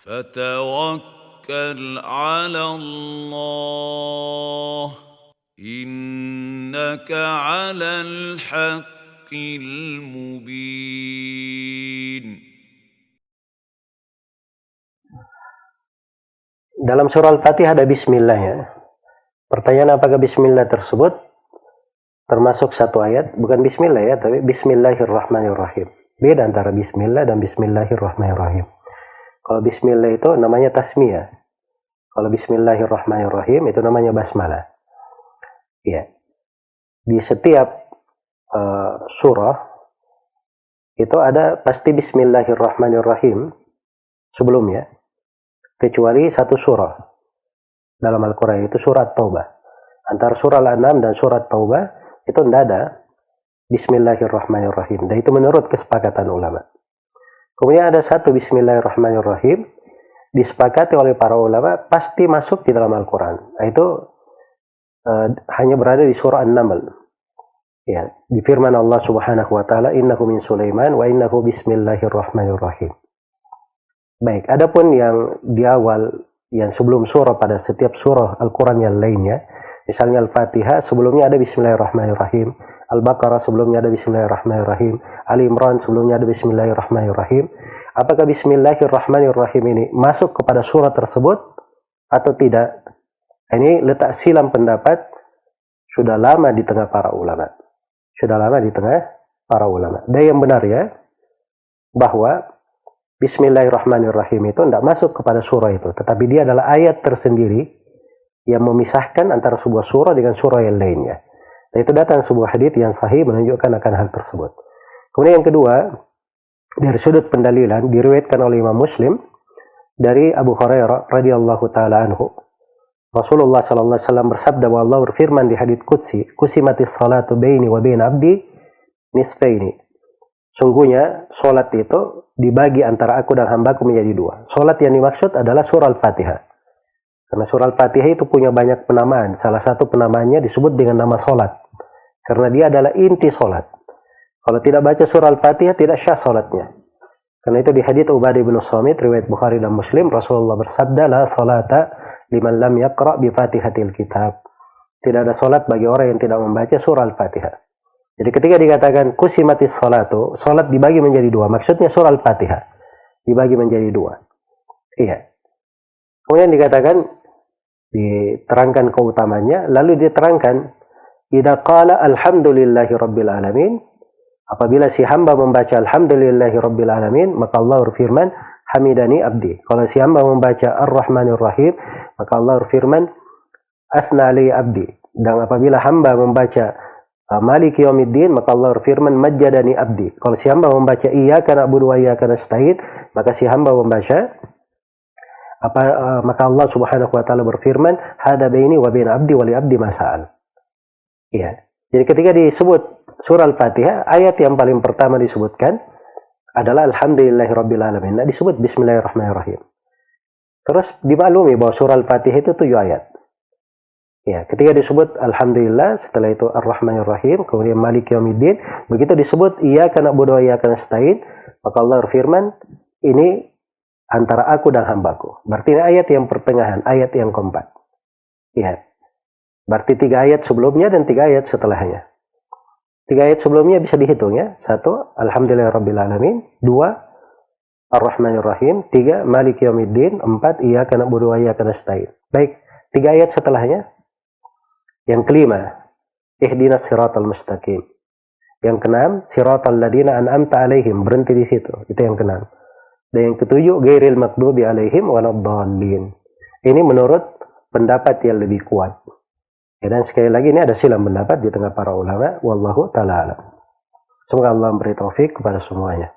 فتوكل على الله إنك على الحق المبين. Dalam surah Al-Fatihah ada bismillah ya. Pertanyaan apakah bismillah tersebut termasuk satu ayat? Bukan bismillah ya, tapi bismillahirrahmanirrahim. Beda antara bismillah dan bismillahirrahmanirrahim. Kalau bismillah itu namanya tasmiyah. Kalau bismillahirrahmanirrahim itu namanya basmalah. Ya. Di setiap surah itu ada pasti bismillahirrahmanirrahim sebelumnya. Kecuali satu surah dalam Al-Quran, itu surat Taubah. Antara surah Al-An'am dan surat Taubah itu tidak ada bismillahirrahmanirrahim. Dan itu menurut kesepakatan ulama. Kemudian ada satu bismillahirrahmanirrahim disepakati oleh para ulama pasti masuk di dalam Al-Quran. Itu hanya berada di surah An-Naml. Ya, di firman Allah Subhanahu wa taala, "Innahu min Sulaiman wa innahu bismillahirrahmanirrahim." Baik, adapun yang di awal, yang sebelum surah pada setiap surah Al-Quran yang lainnya, misalnya Al-Fatihah sebelumnya ada bismillahirrahmanirrahim, Al-Baqarah sebelumnya ada bismillahirrahmanirrahim, Ali Imran sebelumnya ada bismillahirrahmanirrahim. Apakah bismillahirrahmanirrahim ini masuk kepada surah tersebut atau tidak? Ini letak silam pendapat sudah lama di tengah para ulama. Dan yang benar ya, bahwa bismillahirrahmanirrahim itu tidak masuk kepada surah itu, tetapi dia adalah ayat tersendiri yang memisahkan antara sebuah surah dengan surah yang lainnya. Dan itu datang sebuah hadits yang sahih menunjukkan akan hal tersebut. Kemudian yang kedua, dari sudut pendalilan diriwayatkan oleh Imam Muslim dari Abu Hurairah radhiyallahu taala anhu. Rasulullah sallallahu alaihi wasallam bersabda bahwa Allah berfirman di hadits qudsi, "Qusimatis salatu baini wa baina abdi nisfaini." Sungguhnya solat itu dibagi antara aku dan hambaku menjadi dua. Solat yang dimaksud adalah surah Al-Fatihah. Karena surah Al-Fatihah itu punya banyak penamaan. Salah satu penamaannya disebut dengan nama solat. Karena dia adalah inti solat. Kalau tidak baca surah Al-Fatihah, tidak syah solatnya. Karena itu di hadits Ubadah bin Samit, riwayat Bukhari dan Muslim, Rasulullah bersabda, "La salata liman lam yaqra' bi Fatihatil kitab." Tidak ada solat bagi orang yang tidak membaca surah Al-Fatihah. Jadi ketika dikatakan kusimatis salatu, salat dibagi menjadi dua. Maksudnya surah Al-Fatihah dibagi menjadi dua. Iya. Kemudian dikatakan, diterangkan keutamanya, lalu diterangkan, idza qala alhamdulillahi rabbil alamin, apabila si hamba membaca alhamdulillahi rabbil alamin, maka Allah berfirman, hamidani abdi. Kalau si hamba membaca ar-rahmanir rahim, maka Allah berfirman, athna ali abdi. Dan apabila hamba membaca Maliki yaumiddin, maka Allah berfirman majjadani abdi. Kalau si hamba membaca iyyaka na'budu wa iyyaka nasta'in, maka si hamba membaca maka Allah Subhanahu wa taala berfirman hada baini wa baina abdi wa li abdi ma sa'al. Ya. Jadi ketika disebut surah Al-Fatihah, ayat yang paling pertama disebutkan adalah alhamdulillahirabbil alamin. Nah, disebut bismillahirrahmanirrahim. Terus dimaklumi bahwa surah Al-Fatihah itu 7 ayat. Ya, ketika disebut alhamdulillah, setelah itu ar-rahmanir-rahim, kemudian maliki yaumiddin, begitu disebut iyyaka na'budu wa iyyaka nasta'in, maka Allah berfirman, ini antara aku dan hambaku. Berarti ini ayat yang pertengahan, ayat yang keempat. Ya. Berarti 3 ayat sebelumnya dan 3 ayat setelahnya. 3 ayat sebelumnya bisa dihitung ya. 1, alhamdulillahirabbil alamin, 2, ar-rahmanir-rahim, 3, maliki yaumiddin, 4, iyyaka na'budu wa iyyaka nasta'in. Baik, 3 ayat setelahnya. Yang kelima, ihdinas siratal mustaqim. Yang keenam, siratal ladzina an'amta alaihim, berhenti di situ. Itu yang keenam. Dan yang ketujuh, ghairil maghdubi alaihim waladdallin. Ini menurut pendapat yang lebih kuat. Ya, dan sekali lagi ini ada silang pendapat di tengah para ulama, wallahu taala alam. Semoga Allah memberi taufik kepada semuanya.